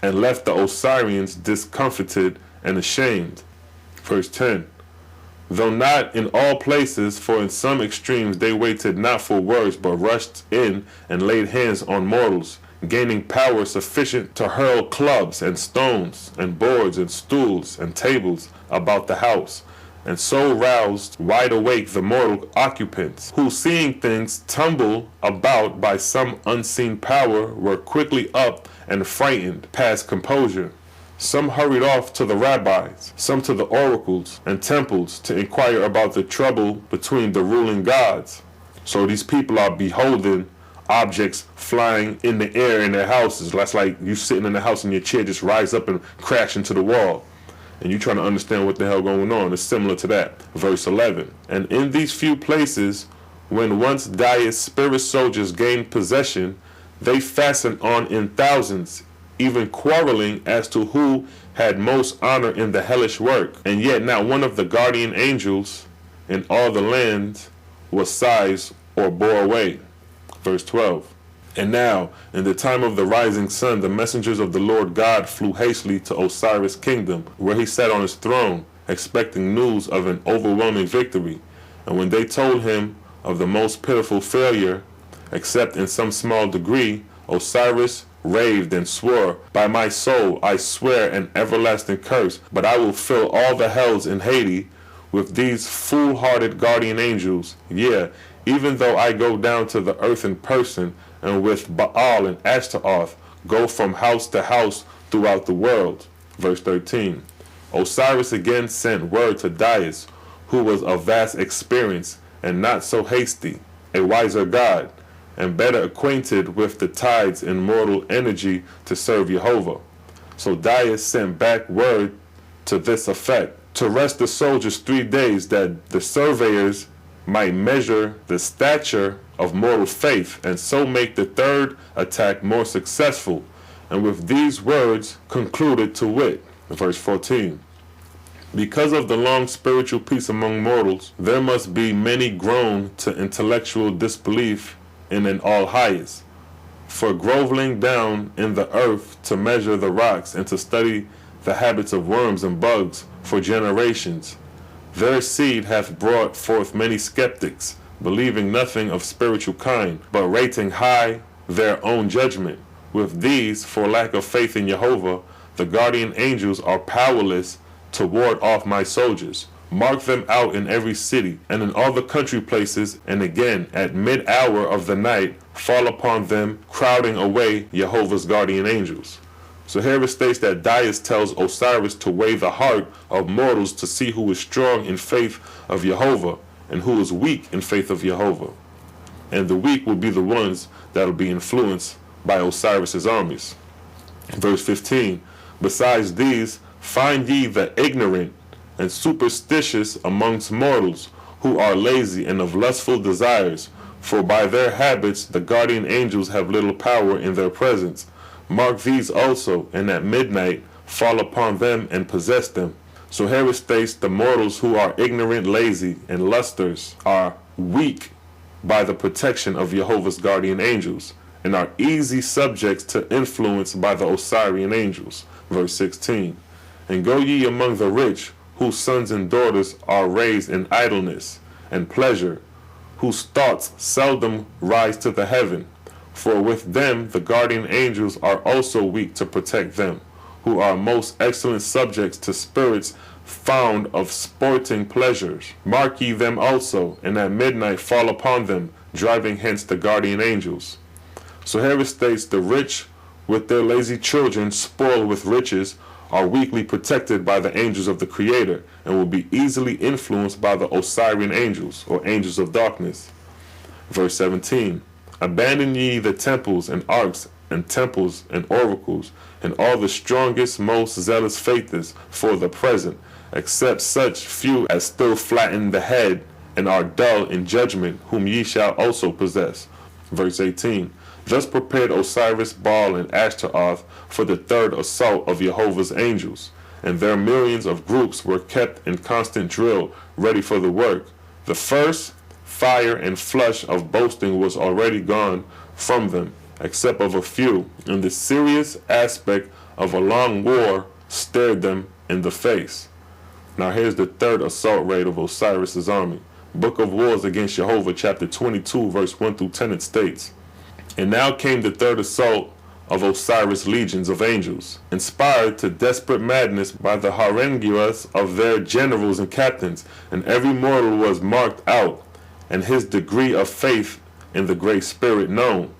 and left the Osirians discomfited and ashamed. Verse 10. Though not in all places, for in some extremes they waited not for words, but rushed in and laid hands on mortals, gaining power sufficient to hurl clubs and stones and boards and stools and tables about the house, and so roused wide awake the mortal occupants, who seeing things tumble about by some unseen power were quickly up and frightened past composure. Some hurried off to the rabbis, some to the oracles and temples to inquire about the trouble between the ruling gods. So these people are beholding objects flying in the air in their houses. That's like you sitting in the house and your chair just rise up and crash into the wall, and you trying to understand what the hell going on. It's similar to that. Verse 11. And in these few places, when once Daius' spirit soldiers gained possession, they fastened on in thousands, even quarreling as to who had most honor in the hellish work. And yet not one of the guardian angels in all the land was seized or bore away. Verse 12. And now, in the time of the rising sun, the messengers of the Lord God flew hastily to Osiris' kingdom, where he sat on his throne, expecting news of an overwhelming victory. And when they told him of the most pitiful failure, except in some small degree, Osiris raved and swore, By my soul, I swear an everlasting curse, but I will fill all the hells in Hades with these foolhardy guardian angels. Yeah, even though I go down to the earth in person, and with Baal and Ashtaroth go from house to house throughout the world. Verse 13. Osiris again sent word to Daius, who was of vast experience and not so hasty, a wiser god, and better acquainted with the tides in mortal energy to serve Jehovah. So Daius sent back word to this effect, to rest the soldiers 3 days, that the surveyors might measure the stature of mortal faith, and so make the third attack more successful. And with these words concluded, to wit, verse 14. Because of the long spiritual peace among mortals, there must be many grown to intellectual disbelief in an all-highest. For groveling down in the earth to measure the rocks and to study the habits of worms and bugs for generations, their seed hath brought forth many skeptics, believing nothing of spiritual kind, but rating high their own judgment. With these, for lack of faith in Jehovah, the guardian angels are powerless to ward off my soldiers. Mark them out in every city and in all the country places, and again at mid-hour of the night fall upon them, crowding away Jehovah's guardian angels. So here it states that Daius tells Osiris to weigh the heart of mortals to see who is strong in faith of Jehovah and who is weak in faith of Jehovah. And the weak will be the ones that will be influenced by Osiris's armies. Verse 15. Besides these, find ye the ignorant and superstitious amongst mortals, who are lazy and of lustful desires, for by their habits the guardian angels have little power in their presence. Mark these also, and at midnight fall upon them and possess them. So here it states the mortals who are ignorant, lazy, and lusters are weak by the protection of Jehovah's guardian angels, and are easy subjects to influence by the Osirian angels. Verse 16. And go ye among the rich, whose sons and daughters are raised in idleness and pleasure, whose thoughts seldom rise to the heaven. For with them the guardian angels are also weak to protect them, who are most excellent subjects to spirits found of sporting pleasures. Mark ye them also, and at midnight fall upon them, driving hence the guardian angels. So here it states the rich with their lazy children spoiled with riches are weakly protected by the angels of the Creator, and will be easily influenced by the Osirian angels, or angels of darkness. Verse 17. Abandon ye the temples and arks and temples and oracles, and all the strongest, most zealous faithists for the present, except such few as still flatten the head and are dull in judgment, whom ye shall also possess. Verse 18. Thus prepared Osiris, Baal, and Ashtaroth for the third assault of Jehovah's angels, and their millions of groups were kept in constant drill, ready for the work. The first fire and flush of boasting was already gone from them, except of a few, and the serious aspect of a long war stared them in the face. Now here's the third assault raid of Osiris's army. Book of Wars against Jehovah, chapter 22, verse 1 through 10, it states, "And now came the third assault of Osiris' legions of angels, inspired to desperate madness by the harengias of their generals and captains, and every mortal was marked out, and his degree of faith in the Great Spirit known.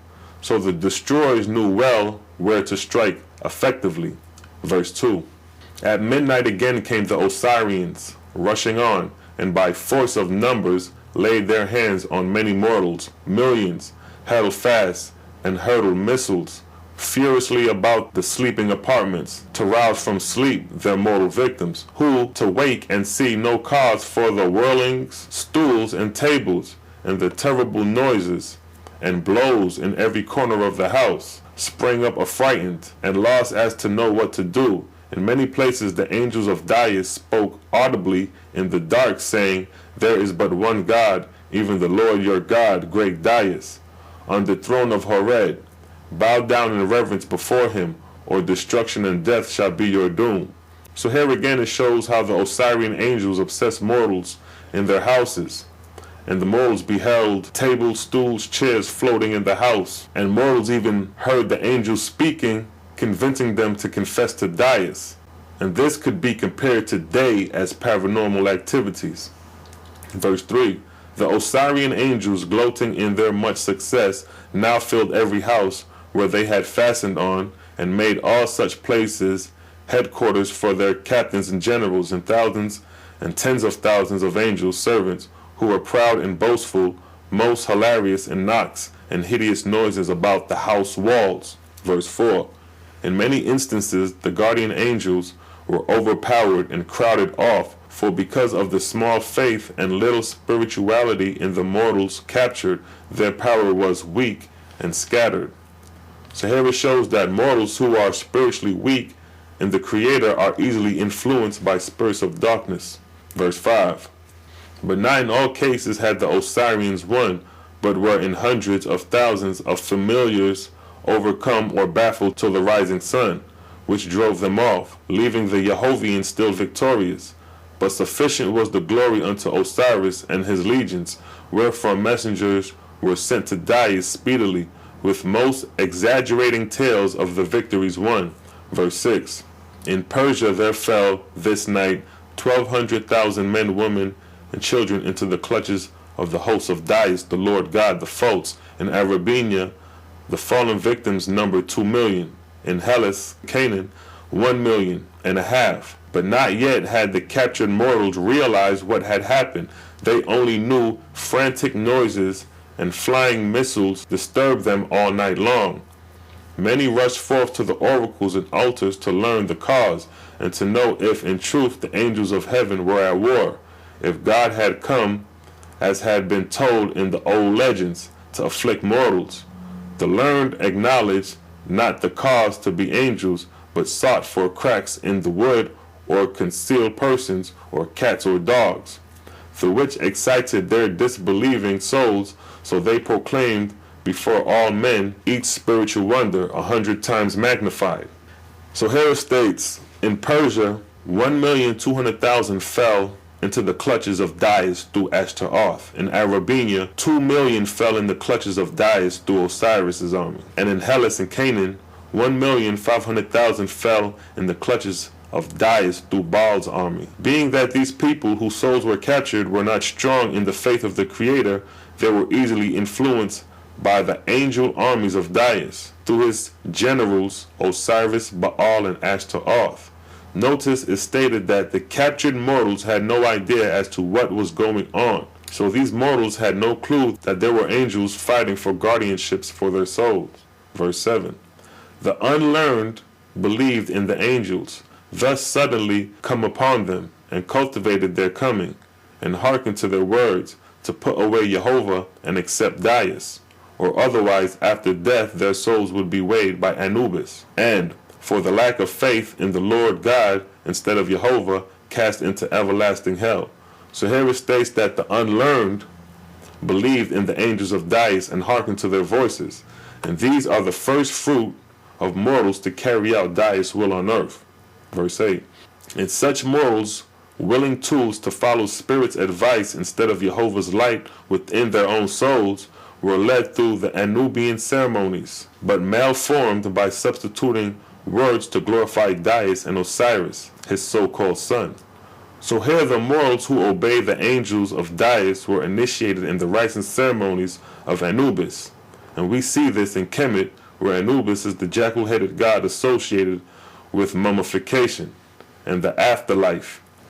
So the destroyers knew well where to strike effectively." Verse 2, "At midnight again came the Osirians, rushing on, and by force of numbers laid their hands on many mortals, millions, held fast and hurled missiles furiously about the sleeping apartments, to rouse from sleep their mortal victims, who to wake and see no cause for the whirlings, stools and tables, and the terrible noises and blows in every corner of the house, sprang up affrighted and lost as to know what to do. In many places the angels of Dais spoke audibly in the dark, saying, There is but one God, even the Lord your God, great Dais, on the throne of Horeb. Bow down in reverence before him, or destruction and death shall be your doom." So here again it shows how the Osirian angels obsessed mortals in their houses, and the mortals beheld tables, stools, chairs floating in the house, and mortals even heard the angels speaking, convincing them to confess to Dais. And this could be compared today as paranormal activities. Verse 3, "The Osirian angels, gloating in their much success, now filled every house where they had fastened on, and made all such places headquarters for their captains and generals, and thousands and tens of thousands of angels servants, who were proud and boastful, most hilarious in knocks and hideous noises about the house walls." Verse 4, "In many instances the guardian angels were overpowered and crowded off, for because of the small faith and little spirituality in the mortals captured, their power was weak and scattered." So here it shows that mortals who are spiritually weak in the Creator are easily influenced by spirits of darkness. Verse 5, "But not in all cases had the Osirians won, but were in hundreds of thousands of familiars overcome or baffled till the rising sun, which drove them off, leaving the YEHOVAH'S still victorious. But sufficient was the glory unto Osiris and his legions, wherefore messengers were sent to Dais speedily, with most exaggerating tales of the victories won." Verse 6, "In Persia there fell this night 1,200,000 men, women, and children into the clutches of the hosts of Dais, the Lord God, the foes. In Arabia the fallen victims numbered 2,000,000. In Hellas, Canaan, 1,500,000. But not yet had the captured mortals realized what had happened. They only knew frantic noises and flying missiles disturbed them all night long. Many rushed forth to the oracles and altars to learn the cause, and to know if in truth the angels of heaven were at war, if God had come, as had been told in the old legends, to afflict mortals. The learned acknowledged not the cause to be angels, but sought for cracks in the wood, or concealed persons, or cats or dogs, the which excited their disbelieving souls, so they proclaimed before all men each spiritual wonder 100 times magnified." So here it states, in Persia 1,200,000 fell into the clutches of Dais through Ashtaroth. In Arabia 2,000,000 fell in the clutches of Dais through Osiris's army. And in Hellas and Canaan 1,500,000 fell in the clutches of Dais through Baal's army. Being that these people whose souls were captured were not strong in the faith of the Creator, they were easily influenced by the angel armies of Dais through his generals Osiris, Baal, and Ashtaroth. Notice it stated that the captured mortals had no idea as to what was going on. So these mortals had no clue that there were angels fighting for guardianships for their souls. Verse 7, "The unlearned believed in the angels, thus suddenly come upon them, and cultivated their coming, and hearkened to their words, to put away Jehovah and accept Dais, or otherwise after death their souls would be weighed by Anubis, and, for the lack of faith in the Lord God instead of Jehovah, cast into everlasting hell." So here it states that the unlearned believed in the angels of Dais and hearkened to their voices, and these are the first fruit of mortals to carry out Dai's will on earth. Verse 8. And such mortals, willing tools to follow Spirit's advice instead of Jehovah's light within their own souls, were led through the Anubian ceremonies, but malformed by substituting words to glorify Dais and Osiris, his so-called son. So here the mortals who obey the angels of Dais were initiated in the rites and ceremonies of Anubis, and we see this in Kemet, where Anubis is the jackal-headed god associated with mummification and the afterlife,